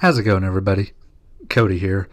How's it going, everybody? Cody here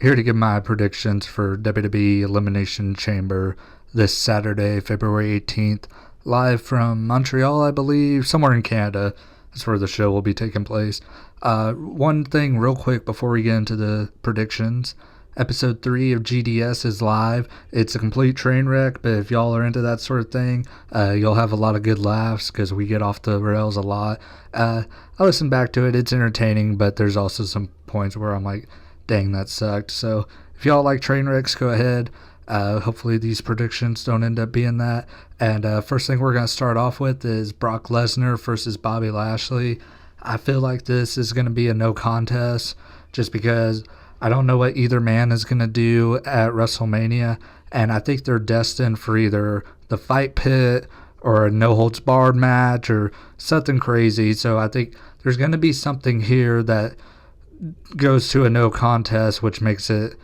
to give my predictions for WWE Elimination Chamber this Saturday, February 18th, live from Montreal, I believe, somewhere in Canada. That's where the show will be taking place. One thing real quick before we get into the predictions. Episode 3 of GDS is live. It's a complete train wreck, but if y'all are into that sort of thing, you'll have a lot of good laughs because we get off the rails a lot. I listen back to it. It's entertaining, but there's also some points where I'm like, dang, that sucked. So if y'all like train wrecks, go ahead. Hopefully these predictions don't end up being that. And first thing we're going to start off with is Brock Lesnar versus Bobby Lashley. I feel like this is going to be a no contest just because I don't know what either man is going to do at WrestleMania, and I think they're destined for either the fight pit or a no-holds-barred match or something crazy. So I think there's going to be something here that goes to a no contest, which makes it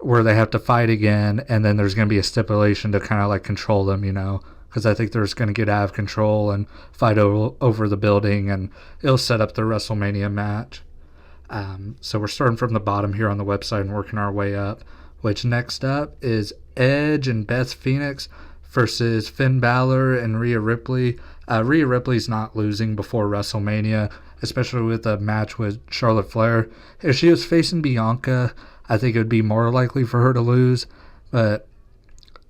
where they have to fight again, and then there's going to be a stipulation to kind of like control them, because I think they're just going to get out of control and fight over the building, and it'll set up the WrestleMania match. So we're starting from the bottom here on the website and working our way up, which next up is Edge and Beth Phoenix versus Finn Balor and Rhea Ripley. Rhea Ripley's not losing before WrestleMania, especially with a match with Charlotte Flair. If she was facing Bianca, I think it would be more likely for her to lose. But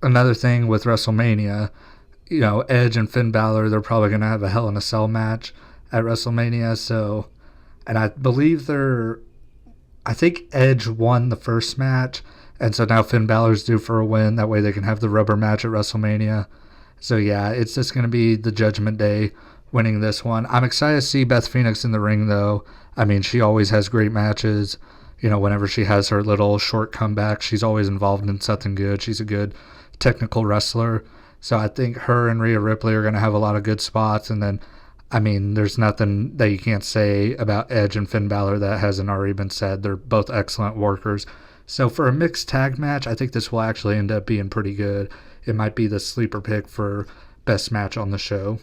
another thing with WrestleMania, Edge and Finn Balor, they're probably going to have a Hell in a Cell match at WrestleMania, so... And I believe I think Edge won the first match, and so now Finn Balor's due for a win. That way they can have the rubber match at WrestleMania. So yeah, it's just going to be the Judgment Day winning this one. I'm excited to see Beth Phoenix in the ring, though. I mean, she always has great matches. Whenever she has her little short comeback, she's always involved in something good. She's a good technical wrestler. So I think her and Rhea Ripley are going to have a lot of good spots, and then there's nothing that you can't say about Edge and Finn Balor that hasn't already been said. They're both excellent workers. So for a mixed tag match, I think this will actually end up being pretty good. It might be the sleeper pick for best match on the show.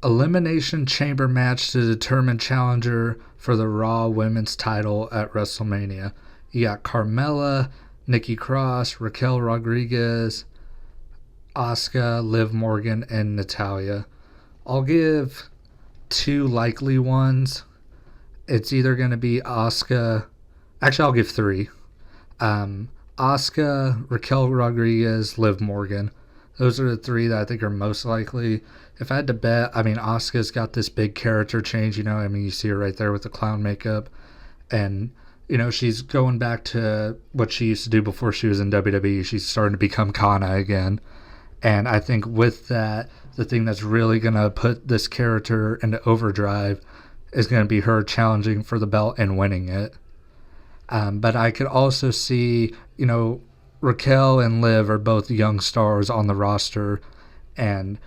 Elimination Chamber match to determine challenger for the Raw Women's title at WrestleMania. You got Carmella, Nikki Cross, Raquel Rodriguez, Asuka, Liv Morgan, and Natalya. I'll give two likely ones. It's either going to be Asuka. Actually, I'll give three. Asuka, Raquel Rodriguez, Liv Morgan. Those are the three that I think are most likely. If I had to bet, Asuka's got this big character change. You see her right there with the clown makeup. And, she's going back to what she used to do before she was in WWE. She's starting to become Kana again. And I think with that, the thing that's really going to put this character into overdrive is going to be her challenging for the belt and winning it. But I could also see, Raquel and Liv are both young stars on the roster. And,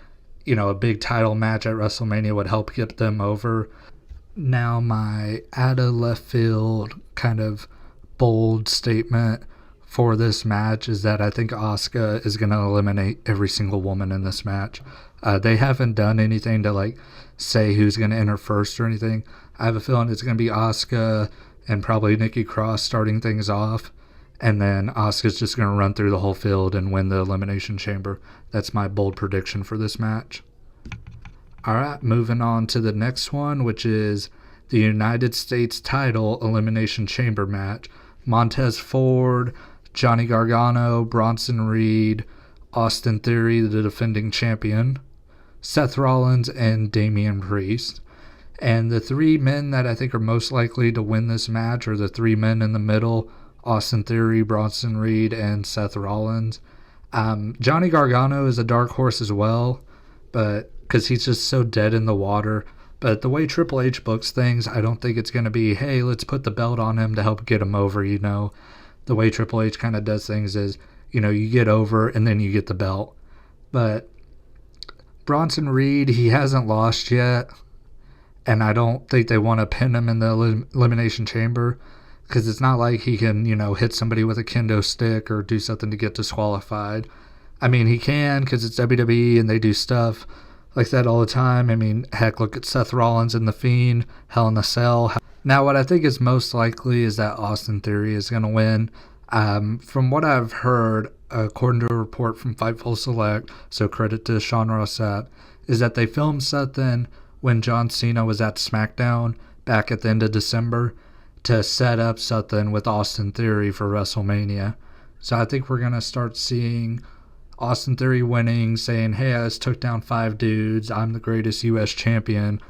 a big title match at WrestleMania would help get them over. Now, my out of left field kind of bold statement for this match is that I think Asuka is going to eliminate every single woman in this match. They haven't done anything to say who's going to enter first or anything. I have a feeling it's going to be Asuka and probably Nikki Cross starting things off, and then Asuka's just going to run through the whole field and win the Elimination Chamber. That's my bold prediction for this match. Alright, moving on to the next one, which is the United States title Elimination Chamber match. Montez Ford, Johnny Gargano, Bronson Reed, Austin Theory, the defending champion, Seth Rollins, and Damian Priest. And the three men that I think are most likely to win this match are the three men in the middle, Austin Theory, Bronson Reed, and Seth Rollins. Johnny Gargano is a dark horse as well, but because he's just so dead in the water. But the way Triple H books things, I don't think it's going to be, hey, let's put the belt on him to help get him over, The way Triple H kind of does things is, you get over and then you get the belt. But Bronson Reed, he hasn't lost yet. And I don't think they want to pin him in the Elimination Chamber. Because it's not like he can, hit somebody with a kendo stick or do something to get disqualified. He can because it's WWE and they do stuff like that all the time. I mean, heck, look at Seth Rollins and The Fiend, Hell in a Cell. Now, what I think is most likely is that Austin Theory is going to win. From what I've heard, according to a report from Fightful Select, so credit to Sean Rossett, is that they filmed something when John Cena was at SmackDown back at the end of December to set up something with Austin Theory for WrestleMania. So I think we're going to start seeing Austin Theory winning, saying, hey, I just took down 5 dudes, I'm the greatest U.S. champion,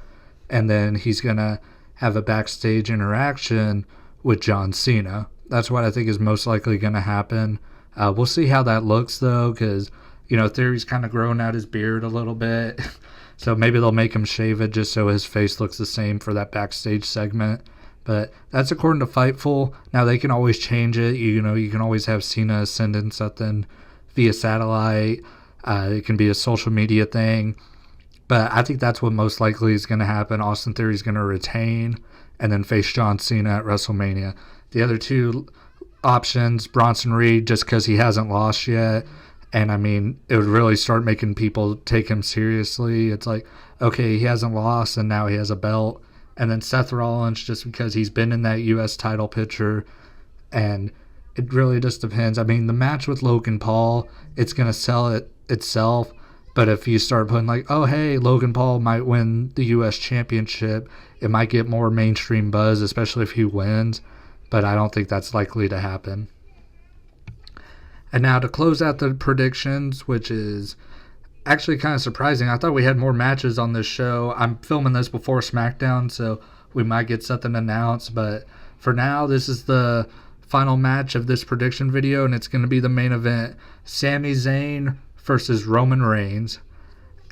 and then he's going to have a backstage interaction with John Cena. That's what I think is most likely going to happen. We'll see how that looks, though, because, Theory's kind of growing out his beard a little bit. So maybe they'll make him shave it just so his face looks the same for that backstage segment. But that's according to Fightful. Now, they can always change it. You can always have Cena send in something via satellite. It can be a social media thing. But I think that's what most likely is going to happen. Austin Theory is going to retain and then face John Cena at WrestleMania. The other two options, Bronson Reed, just because he hasn't lost yet. And, I mean, it would really start making people take him seriously. It's like, okay, he hasn't lost, and now he has a belt. And then Seth Rollins, just because he's been in that U.S. title picture. And it really just depends. I mean, the match with Logan Paul, it's going to sell it itself. But if you start putting like, oh, hey, Logan Paul might win the U.S. championship, it might get more mainstream buzz, especially if he wins. But I don't think that's likely to happen. And now to close out the predictions, which is actually kind of surprising. I thought we had more matches on this show. I'm filming this before SmackDown, so we might get something announced. But for now, this is the final match of this prediction video, and it's going to be the main event. Sami Zayn versus Roman Reigns.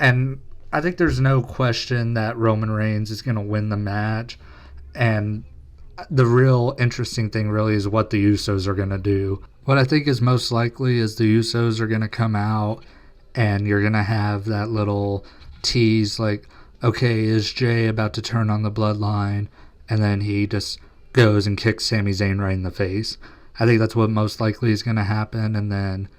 And I think there's no question that Roman Reigns is going to win the match. And the real interesting thing really is what the USOS are going to do. What I think is most likely is the USOS are going to come out and you're going to have that little tease like, okay, is Jay about to turn on the bloodline? And then he just goes and kicks Sami Zayn right in the face. I think that's what most likely is going to happen. And then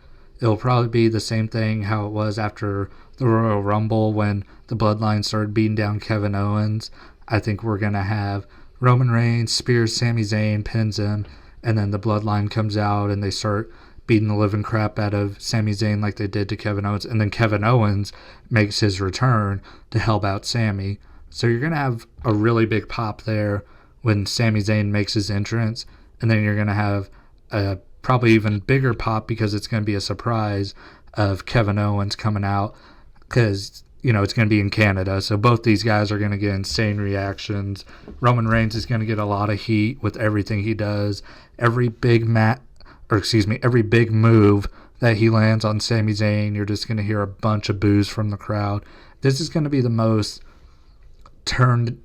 it'll probably be the same thing how it was after the Royal Rumble when the bloodline started beating down Kevin Owens. I think we're going to have Roman Reigns spears Sami Zayn, pins him, and then the bloodline comes out and they start beating the living crap out of Sami Zayn like they did to Kevin Owens. And then Kevin Owens makes his return to help out Sami. So you're going to have a really big pop there when Sami Zayn makes his entrance. And then you're going to have a probably even bigger pop because it's going to be a surprise of Kevin Owens coming out because, it's going to be in Canada. So both these guys are going to get insane reactions. Roman Reigns is going to get a lot of heat with everything he does. Every big move that he lands on Sami Zayn, you're just going to hear a bunch of boos from the crowd. This is going to be the most the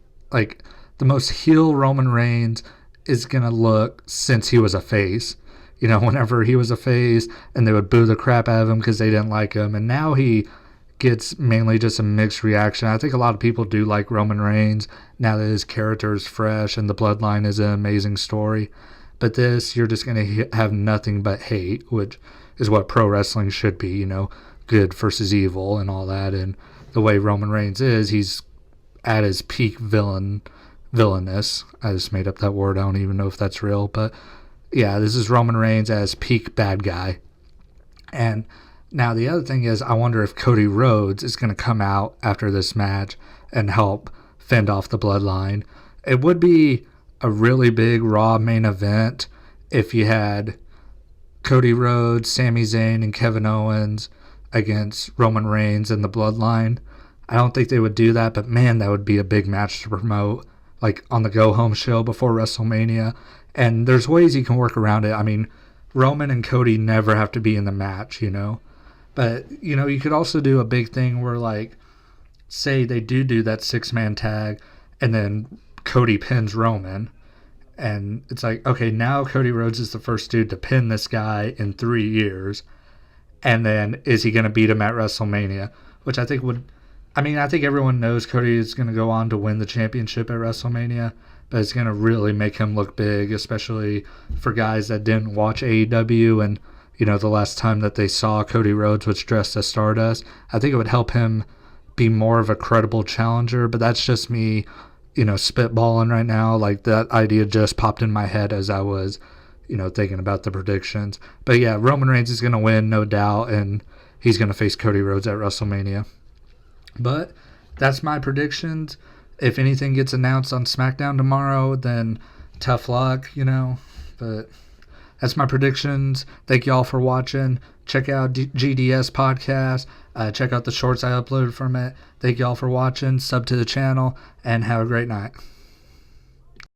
most heel Roman Reigns is going to look since he was a face. Whenever he was a face and they would boo the crap out of him because they didn't like him. And now he gets mainly just a mixed reaction. I think a lot of people do like Roman Reigns now that his character is fresh and the bloodline is an amazing story. But this, you're just going to have nothing but hate, which is what pro wrestling should be, good versus evil and all that. And the way Roman Reigns is, he's at his peak villainous. I just made up that word. I don't even know if that's real. But yeah, this is Roman Reigns as peak bad guy. And now the other thing is, I wonder if Cody Rhodes is going to come out after this match and help fend off the bloodline. It would be a really big Raw main event if you had Cody Rhodes, Sami Zayn, and Kevin Owens against Roman Reigns and the bloodline. I don't think they would do that, but man, that would be a big match to promote, like on the go-home show before WrestleMania. And there's ways you can work around it. I mean, Roman and Cody never have to be in the match, But, you could also do a big thing where, like, say they do that 6-man tag, and then Cody pins Roman. And it's like, okay, now Cody Rhodes is the first dude to pin this guy in 3 years. And then is he going to beat him at WrestleMania? Which I think I think everyone knows Cody is going to go on to win the championship at WrestleMania. But it's going to really make him look big, especially for guys that didn't watch AEW and, the last time that they saw Cody Rhodes was dressed as Stardust. I think it would help him be more of a credible challenger, but that's just me, spitballing right now. Like, that idea just popped in my head as I was, thinking about the predictions. But yeah, Roman Reigns is going to win, no doubt, and he's going to face Cody Rhodes at WrestleMania. But that's my predictions. If anything gets announced on SmackDown tomorrow, then tough luck, But that's my predictions. Thank you all for watching. Check out GDS Podcast. Check out the shorts I uploaded from it. Thank you all for watching. Sub to the channel, and have a great night.